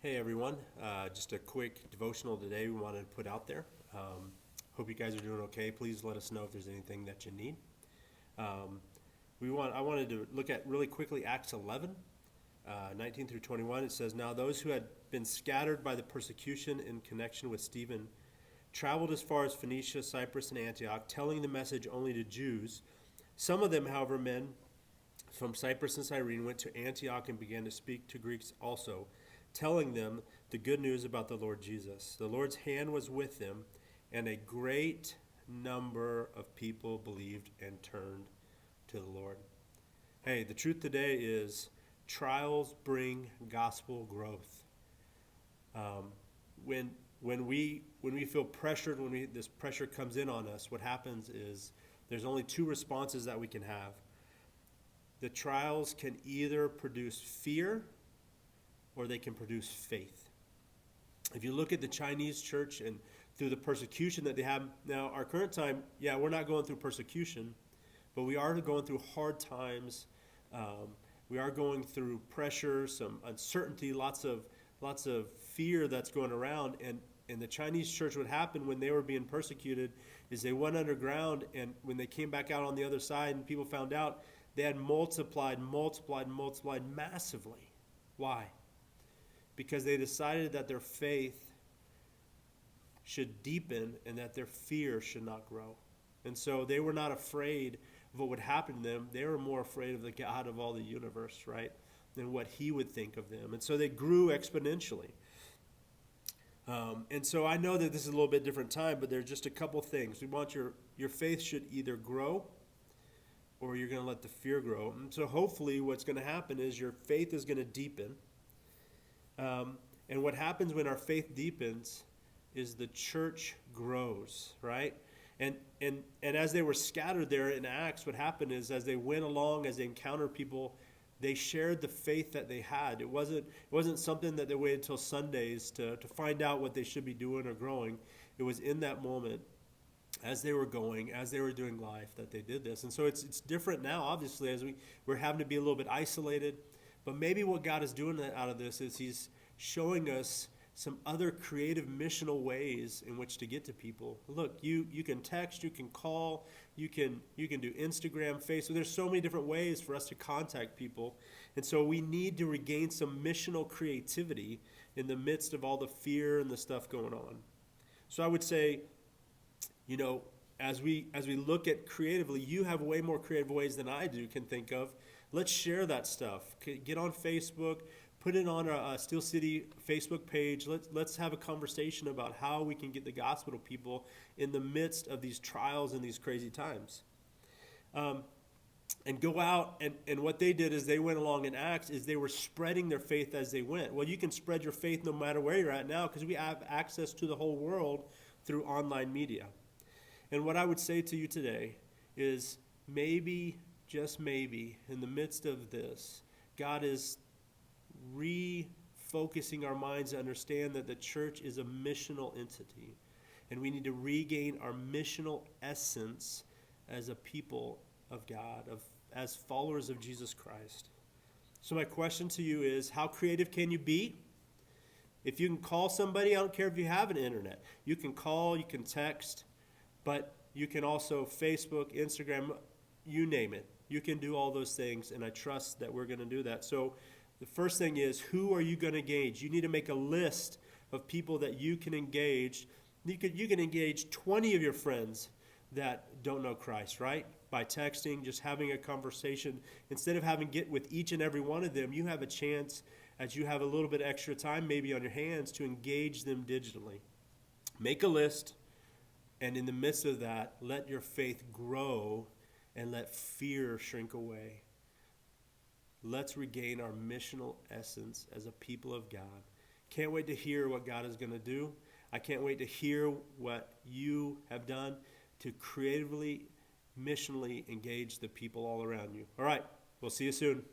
Hey everyone, just a quick devotional today we wanted to put out there. Hope you guys are doing okay. Please let us know if there's anything that you need. I wanted to look at really quickly Acts 11, 19 through 21. It says, "Now those who had been scattered by the persecution in connection with Stephen traveled as far as Phoenicia, Cyprus, and Antioch, telling the message only to Jews. Some of them, however, men from Cyprus and Cyrene, went to Antioch and began to speak to Greeks also, telling them the good news about the Lord Jesus. The Lord's hand was with them, and a great number of people believed and turned to the Lord." Hey, the truth today is trials bring gospel growth. When we feel pressured, this pressure comes in on us, what happens is there's only two responses that we can have. The trials can either produce fear or they can produce faith. If you look at the Chinese church and through the persecution that they have now, our current time, we're not going through persecution, but we are going through hard times. We are going through pressure, some uncertainty, lots of fear that's going around. And the Chinese church, what happened when they were being persecuted is they went underground, and when they came back out on the other side and people found out, they had multiplied massively. Why? Because they decided that their faith should deepen and that their fear should not grow. And so they were not afraid of what would happen to them. They were more afraid of the God of all the universe, right? And what he would think of them. And so they grew exponentially. And so I know that this is a little bit different time, but there's just a couple things. We want your faith should either grow or you're going to let the fear grow. And so hopefully what's going to happen is your faith is going to deepen. And what happens when our faith deepens is the church grows, right? And as they were scattered there in Acts, what happened is as they went along, as they encountered people, they shared the faith that they had. It wasn't something that they waited until Sundays to find out what they should be doing or growing. It was in that moment, as they were going, as they were doing life, that they did this. And so it's different now, obviously, as we're having to be a little bit isolated. But maybe what God is doing out of this is he's showing us some other creative missional ways in which to get to people. Look, you can text, you can call, you can do Instagram, Facebook. There's so many different ways for us to contact people. And so we need to regain some missional creativity in the midst of all the fear and the stuff going on. So I would say, as we look at creatively, you have way more creative ways than I can think of. Let's share that stuff. Get on Facebook, put it on our Steel City Facebook page. Let's have a conversation about how we can get the gospel to people in the midst of these trials and these crazy times. And go out, and what they did is they went along in Acts is they were spreading their faith as they went. Well, you can spread your faith no matter where you're at now because we have access to the whole world through online media. And what I would say to you today is maybe, just maybe, in the midst of this, God is refocusing our minds to understand that the church is a missional entity. And we need to regain our missional essence as a people of God, as followers of Jesus Christ. So my question to you is, how creative can you be? If you can call somebody, I don't care if you have an internet. You can call, you can text, but you can also Facebook, Instagram, you name it. You can do all those things, and I trust that we're going to do that. So the first thing is, who are you going to engage? You need to make a list of people that you can engage. You can engage 20 of your friends that don't know Christ, right? By texting, just having a conversation. Instead of having get with each and every one of them, you have a chance, as you have a little bit extra time maybe on your hands, to engage them digitally. Make a list, and in the midst of that, let your faith grow and let fear shrink away. Let's regain our missional essence as a people of God. Can't wait to hear what God is going to do. I can't wait to hear what you have done to creatively, missionally engage the people all around you. All right, we'll see you soon.